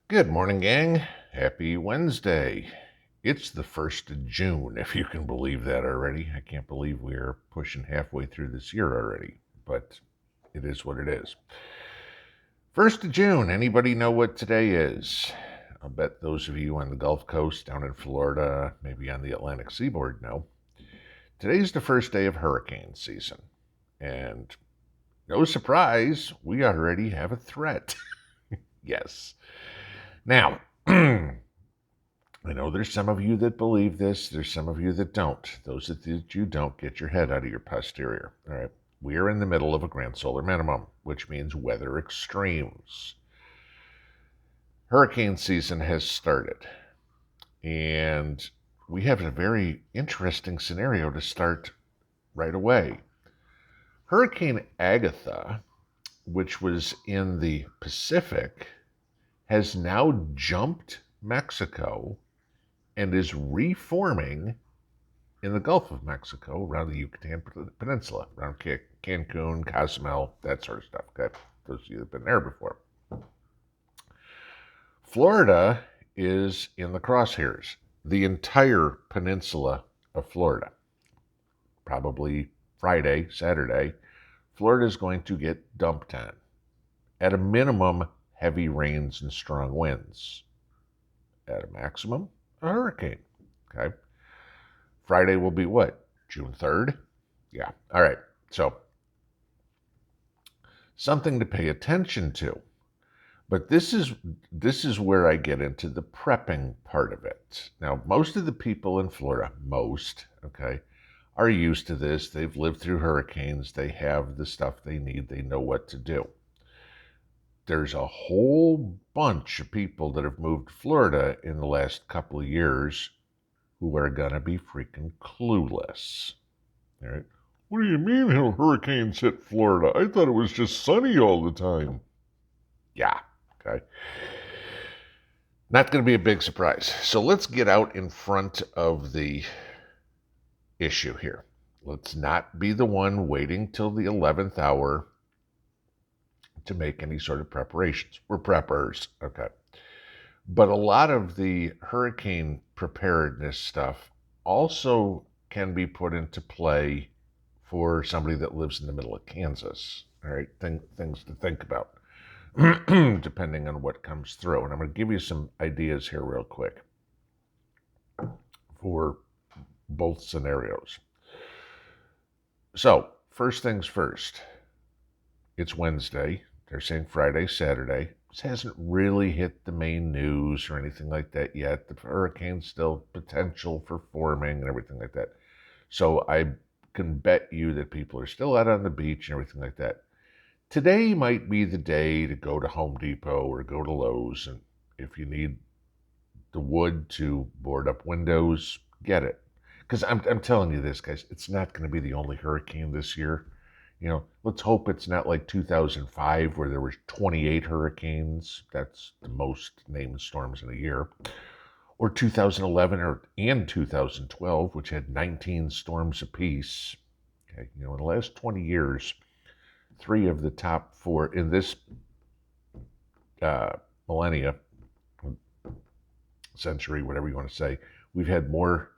Good morning, gang. Happy Wednesday. It's the 1st of June, if you can believe that already. I can't believe we're pushing halfway through this year already, but it is what it is. 1st of June, anybody know what today is? I'll bet those of you on the Gulf Coast, down in Florida, maybe on the Atlantic seaboard know. Today's the first day of hurricane season, and no surprise, we already have a threat. Yes. Now, I know there's some of you that believe this. There's some of you that don't. Those that you don't, get your head out of your posterior. All right. We are in the middle of a grand solar minimum, which means weather extremes. Hurricane season has started, and we have a very interesting scenario to start right away. Hurricane Agatha, which was in the Pacific, has now jumped Mexico and is reforming in the Gulf of Mexico, around the Yucatan Peninsula, around Cancun, Cozumel, that sort of stuff. Okay, those of you that have been there before. Florida is in the crosshairs. The entire peninsula of Florida, probably Friday, Saturday, Florida is going to get dumped on. At a minimum, heavy rains and strong winds. At a maximum, a hurricane. Okay. Friday will be what? June 3rd? Yeah. All right. So, something to pay attention to. But this is where I get into the prepping part of it. Now, most of the people in Florida, okay, are used to this. They've lived through hurricanes. They have the stuff they need. They know what to do. There's a whole bunch of people that have moved to Florida in the last couple of years who are going to be freaking clueless. All right. What do you mean hurricanes hit Florida? I thought it was just sunny all the time. Yeah, okay. Not going to be a big surprise. So let's get out in front of the issue here. Let's not be the one waiting till the 11th hour to make any sort of preparations. We're preppers, okay. But a lot of the hurricane preparedness stuff also can be put into play for somebody that lives in the middle of Kansas. All right, things to think about, depending on what comes through. And I'm going to give you some ideas here real quick for both scenarios. So, first things first, it's Wednesday. They're saying Friday, Saturday. This hasn't really hit the main news or anything like that yet. The hurricane's still potential for forming and everything like that. So I can bet you that people are still out on the beach and everything like that. Today might be the day to go to Home Depot or go to Lowe's, and if you need the wood to board up windows, get it. Because I'm telling you this, guys, it's not going to be the only hurricane this year. Let's hope it's not like 2005 where there were 28 hurricanes. That's the most named storms in a year. Or 2011 and 2012, which had 19 storms apiece. Okay, in the last 20 years, 3 of the top 4 in this millennia, century, whatever you want to say, we've had more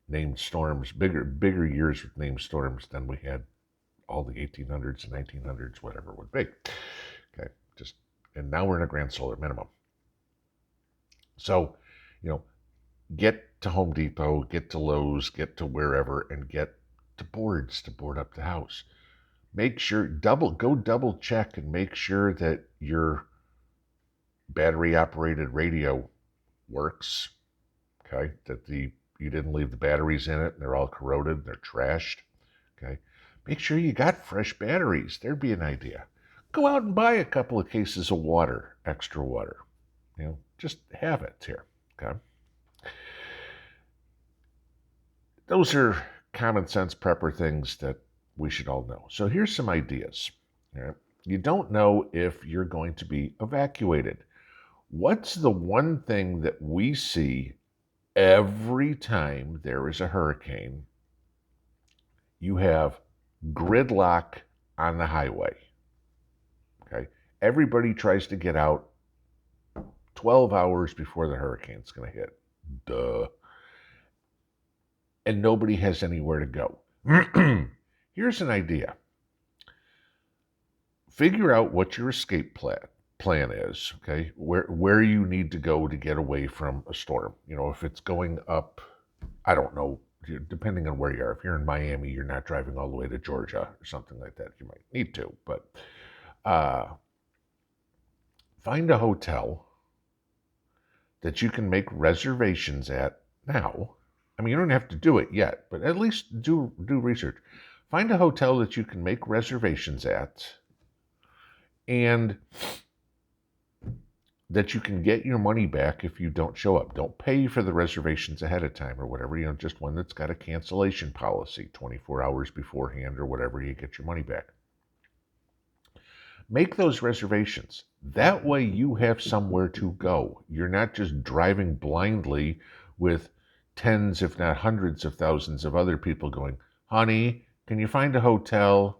named storms, bigger years with named storms than we had all the 1800s and 1900s, whatever it would be. Okay, and now we're in a grand solar minimum. So, get to Home Depot, get to Lowe's, get to wherever, and get to boards to board up the house. Make sure, double check and make sure that your battery operated radio works. Okay, that you didn't leave the batteries in it and they're all corroded, they're trashed. Okay, make sure you got fresh batteries. There'd be an idea. Go out and buy a couple of cases of water, extra water. Just have it here. Okay. Those are common sense prepper things that we should all know. So here's some ideas. Right? You don't know if you're going to be evacuated. What's the one thing that we see every time there is a hurricane? You have gridlock on the highway. Okay. Everybody tries to get out 12 hours before the hurricane's going to hit. Duh. And nobody has anywhere to go. Here's an idea. Figure out what your escape plan is, okay? Where you need to go to get away from a storm. You know, if it's going up, I don't know, depending on where you are. If you're in Miami, you're not driving all the way to Georgia or something like that. You might need to, but find a hotel that you can make reservations at now. I mean, you don't have to do it yet, but at least do research. Find a hotel that you can make reservations at, and that you can get your money back if you don't show up. Don't pay for the reservations ahead of time or whatever, just one that's got a cancellation policy 24 hours beforehand or whatever, you get your money back. Make those reservations. That way you have somewhere to go. You're not just driving blindly with tens, if not hundreds of thousands of other people going, honey, can you find a hotel?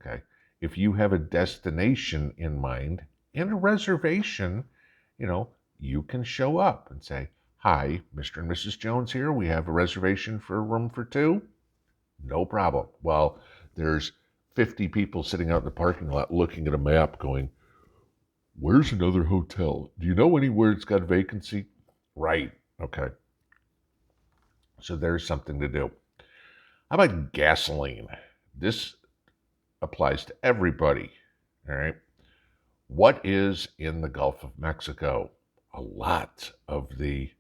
Okay. If you have a destination in mind and a reservation, you can show up and say, hi, Mr. and Mrs. Jones here. We have a reservation for a room for two. No problem. Well, there's 50 people sitting out in the parking lot looking at a map going, where's another hotel? Do you know anywhere it's got vacancy? Right. Okay. So there's something to do. How about gasoline? This applies to everybody. All right. What is in the Gulf of Mexico? A lot of the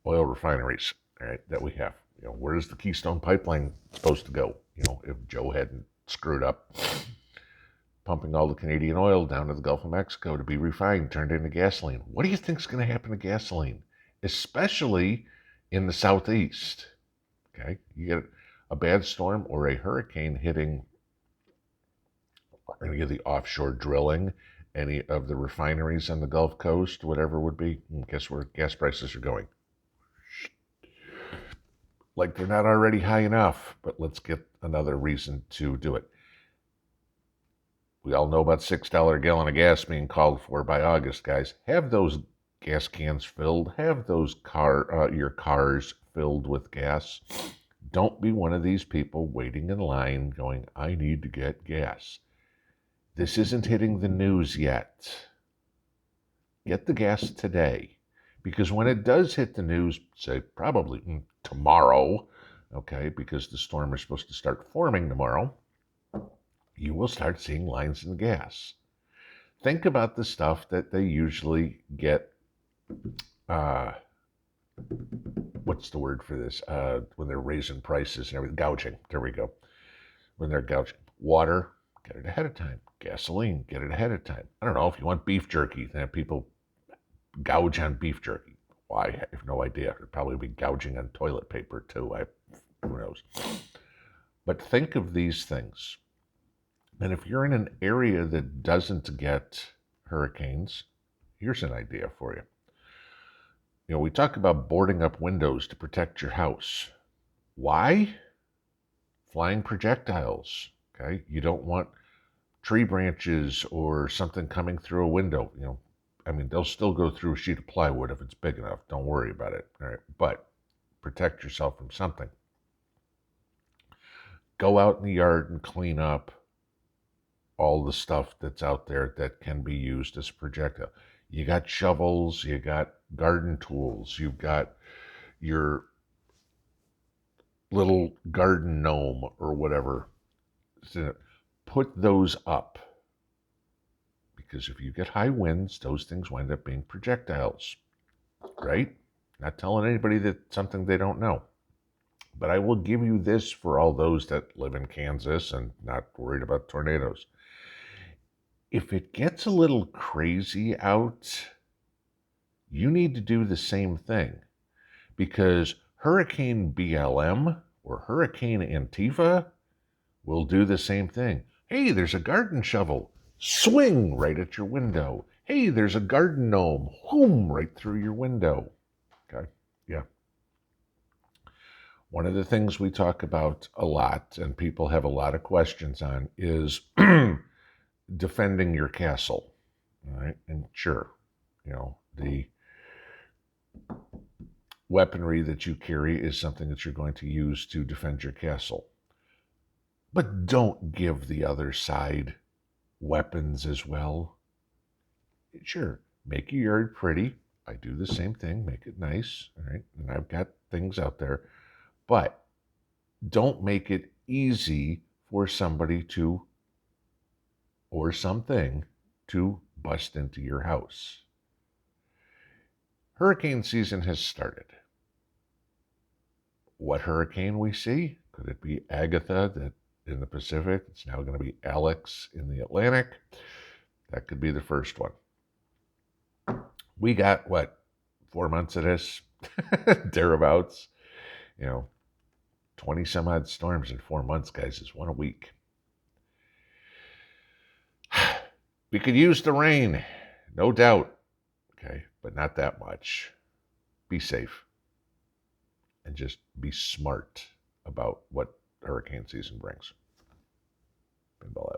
oil refineries, all right, that we have. Where's the Keystone Pipeline supposed to go? If Joe hadn't screwed up pumping all the Canadian oil down to the Gulf of Mexico to be refined, turned into gasoline. What do you think is going to happen to gasoline? Especially in the Southeast. Okay, you get a bad storm or a hurricane hitting any of the offshore drilling, any of the refineries on the Gulf Coast, whatever it would be. Guess where gas prices are going? Like they're not already high enough, but let's get another reason to do it. We all know about $6 a gallon of gas being called for by August, guys. Have those gas cans filled. Have those your cars filled with gas. Don't be one of these people waiting in line going, I need to get gas. This isn't hitting the news yet. Get the gas today. Because when it does hit the news, say probably tomorrow, okay, because the storm is supposed to start forming tomorrow, you will start seeing lines in the gas. Think about the stuff that they usually get, what's the word for this? When they're raising prices and everything, gouging, there we go. When they're gouging. Water, get it ahead of time. Gasoline, get it ahead of time. I don't know, if you want beef jerky, then people gouge on beef jerky. Why? I have no idea. They'd probably be gouging on toilet paper too. Who knows? But think of these things. And if you're in an area that doesn't get hurricanes, here's an idea for you. We talk about boarding up windows to protect your house. Why? Flying projectiles. Okay? You don't want tree branches or something coming through a window. They'll still go through a sheet of plywood if it's big enough. Don't worry about it. All right? But protect yourself from something. Go out in the yard and clean up all the stuff that's out there that can be used as a projectile. You got shovels, you got garden tools, you've got your little garden gnome or whatever. Put those up. Because if you get high winds, those things wind up being projectiles. Right? Not telling anybody that something they don't know. But I will give you this for all those that live in Kansas and not worried about tornadoes. If it gets a little crazy out, you need to do the same thing. Because Hurricane BLM or Hurricane Antifa will do the same thing. Hey, there's a garden shovel. Swing right at your window. Hey, there's a garden gnome. Whoom, right through your window. Okay, yeah. One of the things we talk about a lot, and people have a lot of questions on, is defending your castle. All right, and sure, The weaponry that you carry is something that you're going to use to defend your castle. But don't give the other side weapons as well. Sure, make your yard pretty. I do the same thing, make it nice, all right? And I've got things out there. But don't make it easy for somebody to, or something, to bust into your house. Hurricane season has started. What hurricane we see? Could it be Agatha that in the Pacific? It's now going to be Alex in the Atlantic. That could be the first one. We got, 4 months of this? Thereabouts. 20 some odd storms in 4 months, guys, is one a week. We could use the rain, no doubt. Okay, but not that much. Be safe. And just be smart about what hurricane season brings. Pinball